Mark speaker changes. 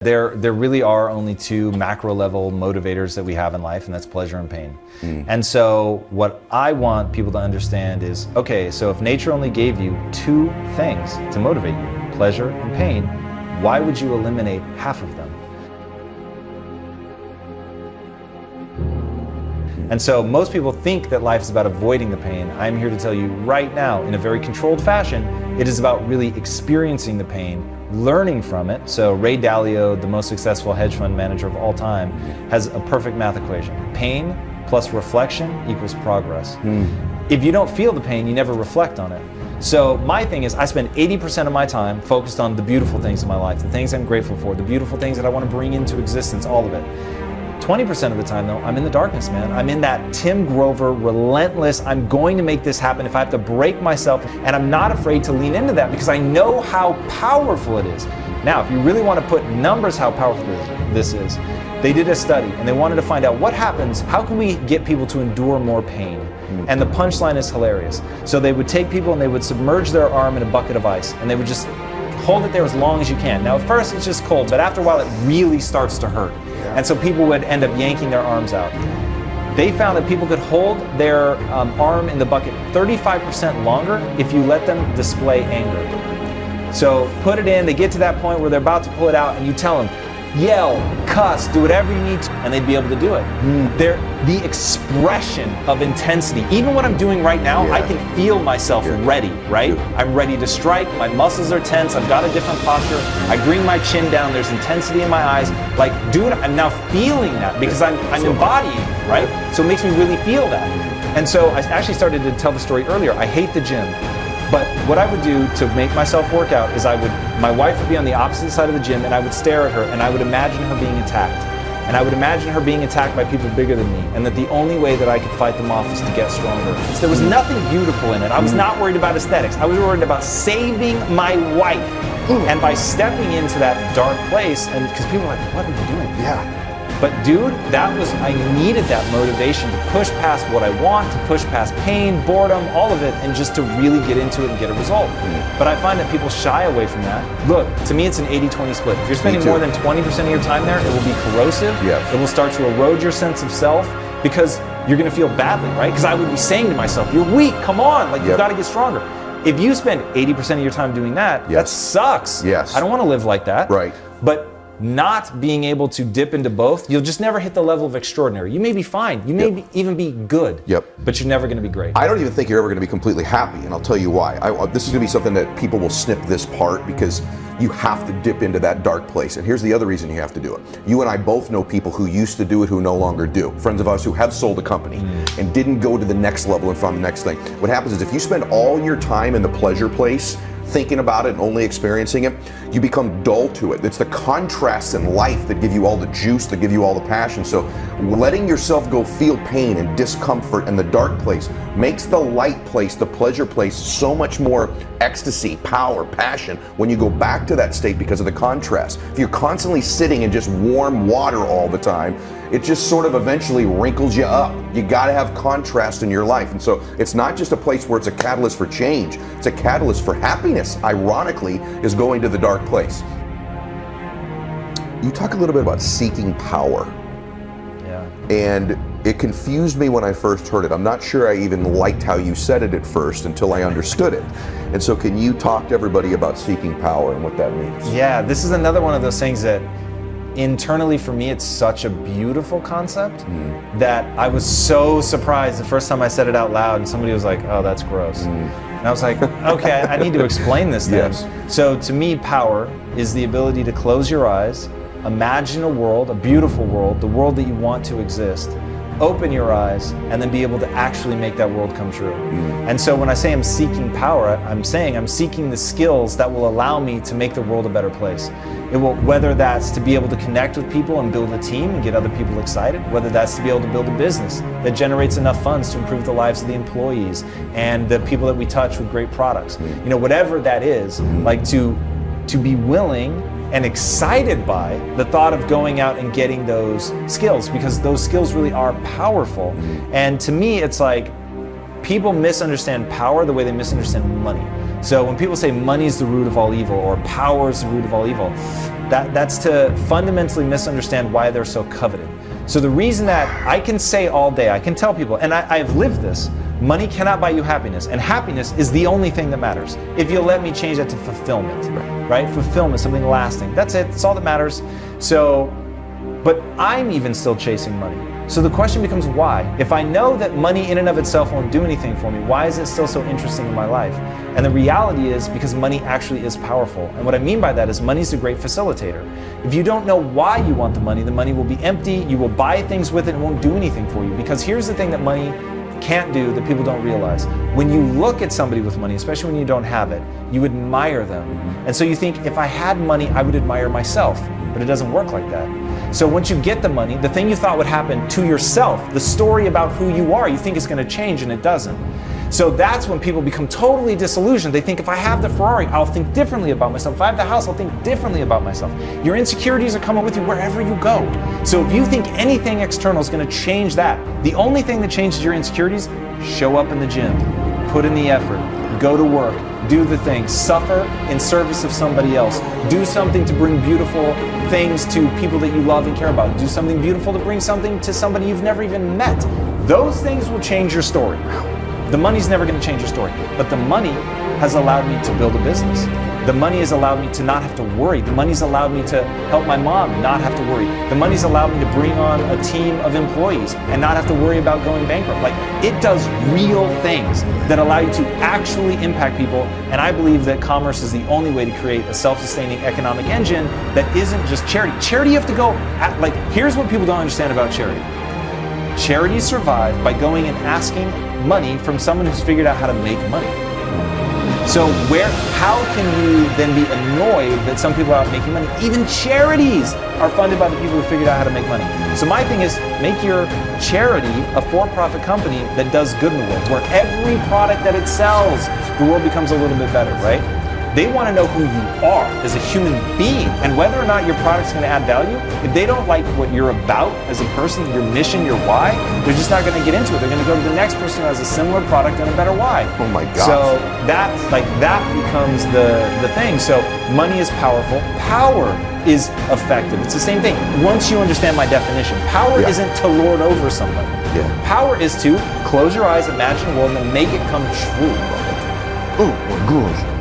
Speaker 1: There really are only two macro level motivators that we have in life, and that's pleasure and pain. And so what I want people to understand is, okay, so if nature only gave you two things to motivate you, pleasure and pain, why would you eliminate half of them? And so most people think that life is about avoiding the pain. I'm here to tell you right now, in a very controlled fashion, it is about really experiencing the pain, learning from it. So Ray Dalio, the most successful hedge fund manager of all time, has a perfect math equation. Pain plus reflection equals progress. If you don't feel the pain, you never reflect on it. So my thing is, I spend 80% of my time focused on the beautiful things in my life, the things I'm grateful for, the beautiful things that I want to bring into existence, all of it. 20% of the time though, I'm in the darkness, man. I'm in that Tim Grover, relentless, I'm going to make this happen if I have to break myself, and I'm not afraid to lean into that because I know how powerful it is. Now, if you really want to put numbers how powerful this is, they did a study and they wanted to find out what happens, how can we get people to endure more pain? And the punchline is hilarious. So they would take people and they would submerge their arm in a bucket of ice and they would just hold it there as long as you can. Now at first it's just cold, but after a while it really starts to hurt. And so people would end up yanking their arms out. They found that people could hold their arm in the bucket 35% longer if you let them display anger. So put it in, they get to that point where they're about to pull it out and you tell them, yell, cuss, do whatever you need to, and they'd be able to do it. The expression of intensity, even what I'm doing right now, I can feel myself ready, right? I'm ready to strike, my muscles are tense, I've got a different posture, I bring my chin down, there's intensity in my eyes. Like, dude, I'm now feeling that because I'm embodying it, right? So it makes me really feel that. And so I actually started to tell the story earlier. I hate the gym. But what I would do to make myself work out is my wife would be on the opposite side of the gym and I would stare at her and I would imagine her being attacked. And I would imagine her being attacked by people bigger than me, and that the only way that I could fight them off is to get stronger. So there was nothing beautiful in it. I was not worried about aesthetics. I was worried about saving my wife. And by stepping into that dark place, and because people are like, what are you doing? But dude, I needed that motivation to push past what I want, to push past pain, boredom, all of it, and just to really get into it and get a result. But I find that people shy away from that. Look, to me it's an 80-20 split. If you're spending more than 20% of your time there, it will be corrosive. It will start to erode your sense of self because you're gonna feel badly, right? Because I would be saying to myself, you're weak, come on, like you've gotta get stronger. If you spend 80% of your time doing that, that sucks. I don't wanna live like that. But not being able to dip into both, you'll just never hit the level of extraordinary. You may be fine, you may even be good, but you're never gonna be great.
Speaker 2: I don't even think you're ever gonna be completely happy, and I'll tell you why. This is gonna be something that people will snip this part because you have to dip into that dark place. And here's the other reason you have to do it. You and I both know people who used to do it who no longer do. Friends of us who have sold a company and didn't go to the next level and found the next thing. What happens is if you spend all your time in the pleasure place, thinking about it and only experiencing it, you become dull to it. It's the contrasts in life that give you all the juice, that give you all the passion. So letting yourself go feel pain and discomfort in the dark place makes the light place, the pleasure place, so much more ecstasy, power, passion when you go back to that state because of the contrast. If you're constantly sitting in just warm water all the time, it just sort of eventually wrinkles you up. You gotta have contrast in your life. And so it's not just a place where it's a catalyst for change, it's a catalyst for happiness, ironically, is going to the dark place. You talk a little bit about seeking power. And it confused me when I first heard it. I'm not sure I even liked how you said it at first until I understood it. And so can you talk to everybody about seeking power and what that means?
Speaker 1: Yeah, this is another one of those things that internally for me it's such a beautiful concept that I was so surprised the first time I said it out loud and somebody was like, oh, that's gross. And I was like, okay, I need to explain this then. So to me, power is the ability to close your eyes, imagine a world, a beautiful world, the world that you want to exist, open your eyes, and then be able to actually make that world come true. And so when I say I'm seeking power, I'm saying I'm seeking the skills that will allow me to make the world a better place. It will, whether that's to be able to connect with people and build a team and get other people excited, whether that's to be able to build a business that generates enough funds to improve the lives of the employees and the people that we touch with great products. You know, whatever that is, like to be willing and excited by the thought of going out and getting those skills, because those skills really are powerful. And to me, it's like people misunderstand power the way they misunderstand money. So when people say money is the root of all evil or power is the root of all evil, That's to fundamentally misunderstand why they're so coveted. So the reason that I can say all day, I can tell people, and I've lived this, money cannot buy you happiness, and happiness is the only thing that matters. If you'll let me change that to fulfillment, right? Fulfillment, something lasting. That's it, that's all that matters. So, but I'm even still chasing money. So the question becomes why? If I know that money in and of itself won't do anything for me, why is it still so interesting in my life? And the reality is because money actually is powerful. And what I mean by that is money's a great facilitator. If you don't know why you want the money will be empty, you will buy things with it and it won't do anything for you. Because here's the thing that money can't do that people don't realize. When you look at somebody with money, especially when you don't have it, you admire them. And so you think, if I had money, I would admire myself. But it doesn't work like that. So once you get the money, the thing you thought would happen to yourself, the story about who you are, you think it's going to change and it doesn't. So that's when people become totally disillusioned. They think, if I have the Ferrari, I'll think differently about myself. If I have the house, I'll think differently about myself. Your insecurities are coming with you wherever you go. So if you think anything external is going to change that, the only thing that changes your insecurities, show up in the gym, put in the effort, go to work, do the thing, suffer in service of somebody else, do something to bring beautiful things to people that you love and care about, do something beautiful to bring something to somebody you've never even met. Those things will change your story. The money's never going to change your story, but the money has allowed me to build a business. The money has allowed me to not have to worry. The money's allowed me to help my mom not have to worry. The money's allowed me to bring on a team of employees and not have to worry about going bankrupt. Like, it does real things that allow you to actually impact people. And I believe that commerce is the only way to create a self-sustaining economic engine that isn't just charity. Charity, you have to go like, here's what people don't understand about charity. Charities survive by going and asking money from someone who's figured out how to make money. So how can you then be annoyed that some people are out making money? Even charities are funded by the people who figured out how to make money. So my thing is, make your charity a for-profit company that does good in the world, where every product that it sells, the world becomes a little bit better, right? They want to know who you are as a human being, and whether or not your product's going to add value. If they don't like what you're about as a person, your mission, your why, they're just not going to get into it. They're going to go to the next person who has a similar product and a better why.
Speaker 2: Oh my gosh.
Speaker 1: So that becomes the thing. So money is powerful. Power is effective. It's the same thing. Once you understand my definition, power isn't to lord over somebody. Power is to close your eyes, imagine a world, and make it come true.
Speaker 2: Oh my gosh.